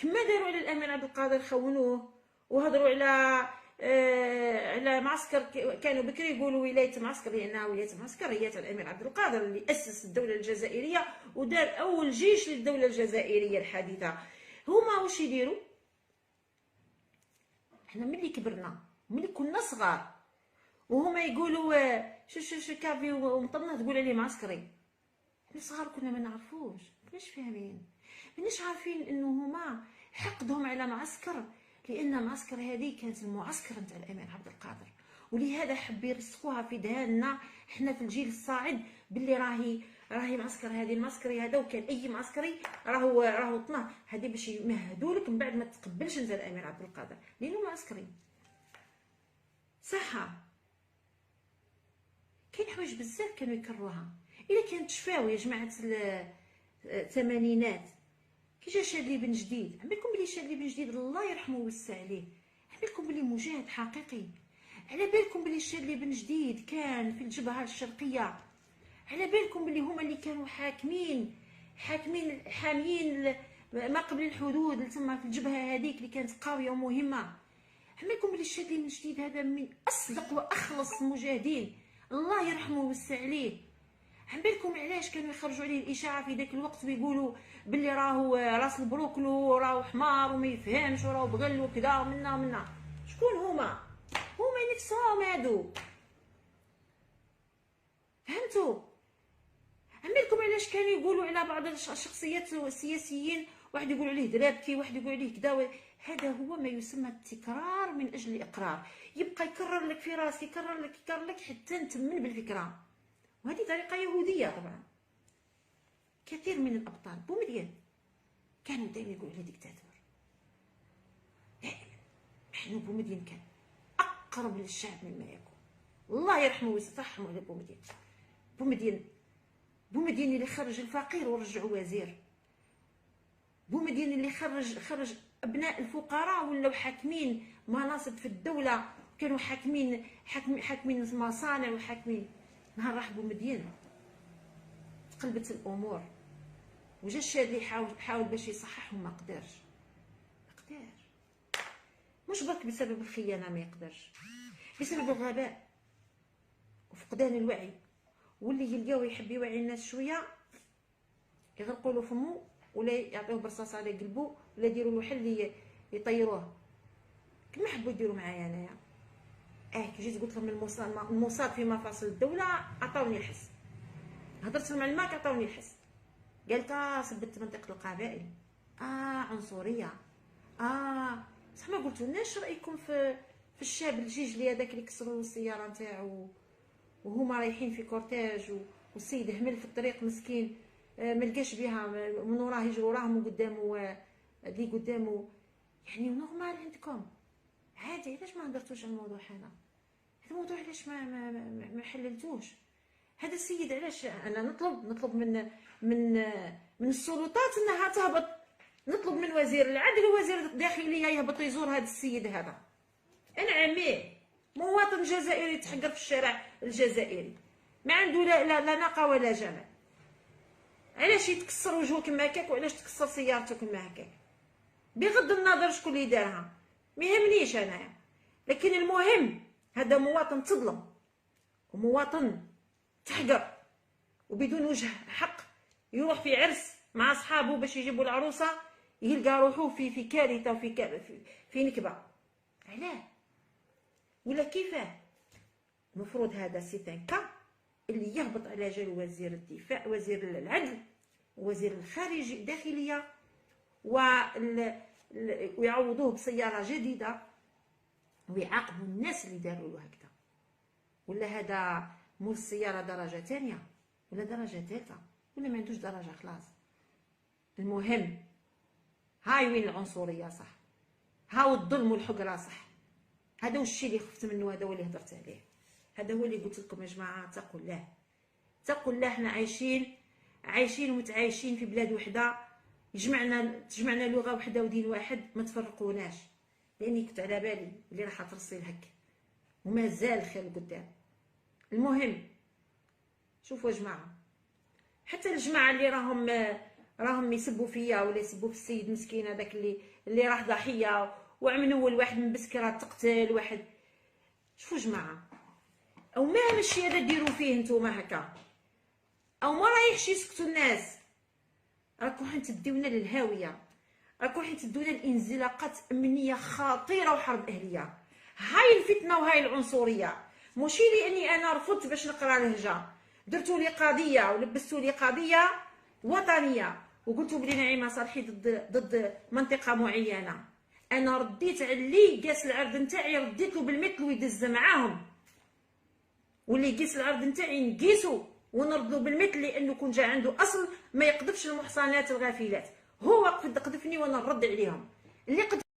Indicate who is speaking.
Speaker 1: كما داروا على الامير عبد القادر خونوه وهضروا على معسكر. كانوا بكري يقولوا ولايه معسكر، لانها ولايه معسكر هي تاع الامير عبد القادر اللي اسس الدوله الجزائريه ودار اول جيش للدوله الجزائريه الحديثه. هما واش يديروا؟ احنا ملي كبرنا ملي كنا صغار وهما يقولوا شو كافي ومطلنا تقول عليه معسكري، احنا صغار كنا ما نعرفوش، ماناش فاهمين، ماناش عارفين انه هما حقدهم على معسكر، لان معسكر هذه كانت المعسكر نتاع الامير عبد القادر، ولهذا حب يرسخوها في ذهننا احنا في الجيل الصاعد باللي راهي معسكر هذه المعسكري هذا، وكان اي معسكري راهو طنا هذه باش يمهدوا لك من بعد ما تقبلش انت الامير عبد القادر لانه معسكري. صح كاين حوايج بزاف كانوا يكروها. الا كانت تشفاو يا جماعه الثمانينات كي جا شادلي بن جديد، عملكم بلي شادلي بن جديد الله يرحمه ويوسع عليه، عملكم بلي مجاهد حقيقي. على بالكم بلي شادلي بن جديد كان في الجبهه الشرقيه، على بالكم بلي هما اللي كانوا حاميين ما قبل الحدود تما في الجبهه هذيك اللي كانت قويه ومهمه. عملكم بلي شادلي بن جديد هذا من اصدق واخلص المجاهدين الله يرحمه ويوسع عليه. عم بالكم علاش كانوا يخرجوا عليه الاشاعه في ذاك الوقت ويقولوا باللي راهو راس البروكلو وراهو حمار وما يفهمش وراهو بغل وكذا ومنا شكون هما نفسهم هادو؟ فهمتوا؟ عم بالكم علاش كانوا يقولوا على بعض الشخصيات السياسيين، واحد يقول عليه درابكي، واحد يقول عليه كذا. هذا هو ما يسمى التكرار من اجل الاقرار، يبقى يكرر لك في راسك يكرر لك حتى نتمن بالفكره. وهذه طريقه يهوديه طبعا. كثير من الابطال بومدين كانوا دائما يقولوا عليه ديكتاتور، دائما. نحن بومدين كان اقرب للشعب مما يكون، الله يرحمه ويصفحهم على بومدين اللي خرج الفقير ورجع وزير، بومدين اللي خرج ابناء الفقراء ولاو حاكمين مناصب في الدوله، كانوا حاكمين مصانع وحاكمين. نهار راح بومدين تقلبت الامور وجا الشادلي حاول باش يصححهم، ما قدرش مش برك بسبب الخيانه، ما يقدرش بسبب الغباء وفقدان الوعي، واللي يلقاو يحب يوعي الناس شويه يغرقوا له فمو ولا يعطيوه برصاص على قلبه ولا يديروا له حل يطيروه كما حبوا يديروا معايا انايا. كي جيت قلت لهم الموساد في مفاصل الدوله عطاوني الحس، هضرت مع الماك عطاوني الحس، قالت سبت منطقه القبائل، عنصريه، صح ما قلتولناش رايكم في الشاب الجيجلي هذاك اللي كسروا السياره نتاعو وهما رايحين في كورتاج والسيد همل في الطريق مسكين، ما لقاش بها من وراه يجروا راهم وقدامه اللي قدامه. يعني نورمال عندكم عادي، علاش ما هضرتوش على الموضوع هذا الموضوع؟ علاش ما حللتوش هذا السيد؟ علاش انا نطلب من السلطات انها تهبط، نطلب من وزير العدل ووزير الداخليه يهبط يزور هذا السيد هذا. انا عمي مواطن جزائري تحقر في الشارع الجزائري، ما عنده لا ناقه ولا جمل، علاش يتكسر وجهه كما هكاك وعلاش تكسر سيارته كما هكاك؟ بغض النظر شكون اللي دارها ما يهمنيش انايا، لكن المهم هذا مواطن تظلم ومواطن تحقر وبدون وجه حق، يروح في عرس مع اصحابه باش يجيبوا العروسه يلقى روحه في كارثه وفي في نكبه. علاه ولا كيفاه؟ المفروض هذا سيتانكا اللي يهبط على جال وزير الدفاع وزير العدل ووزير الخارجيه الداخليه ويعوضوه بسياره جديده ويعاقبوا الناس اللي داروا له هكذا. ولا هذا مو السياره درجه ثانيه ولا درجه ثالثه ولا ما عندوش درجه خلاص. المهم هاي وين العنصريه صح، هاو الظلم والحقره صح، هذا هو الشيء اللي خفت منه، هذا هو اللي هضرت عليه، هذا هو اللي قلت لكم يا جماعه اتقوا الله. احنا عايشين ومتعايشين في بلاد وحده، تجمعنا لغه وحده ودين واحد، ما تفرقوناش، لاني كنت على بالي اللي راح ترسي الهك وما زال الخير قدام. المهم شوفوا يا جماعه، حتى الجماعه اللي راهم يسبوا فيا ولا يسبوا في السيد مسكين هذاك اللي راه ضحيه، وعملوا واحد من بسكره تقتل واحد. شوفوا جماعه، او ما ماشي هذا ديروا فيه نتوما هكا، او ما رايحش يسكتوا الناس. راكم حين تديونا للهاويه، راكم حين تدونا لانزلاقات امنيه خطيره وحرب اهليه. هاي الفتنه وهاي العنصريه، ماشي لاني انا رفضت باش نقرا لهجه، درتوا لي قضيه ولبستوا لي قضيه وطنيه وقلتوا بلي نعيمه صالحي ضد منطقه معينه. انا رديت على اللي قاس العرض نتاعي، رديت له بالمثل ويدز معاهم، واللي يقيس العرض نتاعي نقيسو ونردو بالمثل، لانه كون جا عنده اصل ما يقذفش المحصنات الغافلات. هو قذفني وانا نرد عليهم. اللي